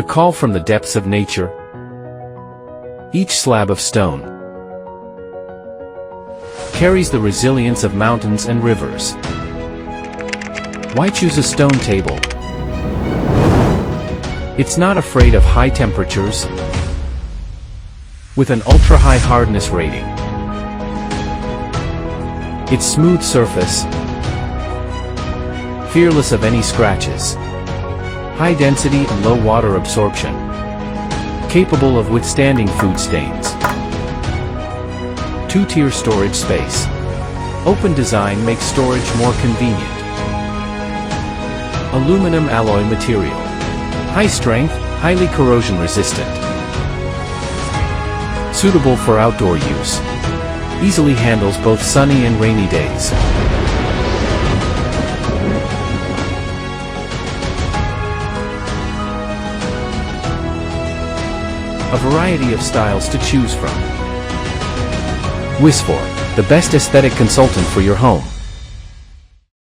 The call from the depths of nature. Each slab of stone carries the resilience of mountains and rivers. Why choose a stone table? It's not afraid of high temperatures. With an ultra-high hardness rating, its smooth surface, fearless of any scratches, high density and low water absorption, capable of withstanding food stains. Two-tier storage space. Open design makes storage more convenient. Aluminum alloy material. High strength, highly corrosion resistant. Suitable for outdoor use. Easily handles both sunny and rainy days. A variety of styles to choose from. Wisfor, the best aesthetic consultant for your home.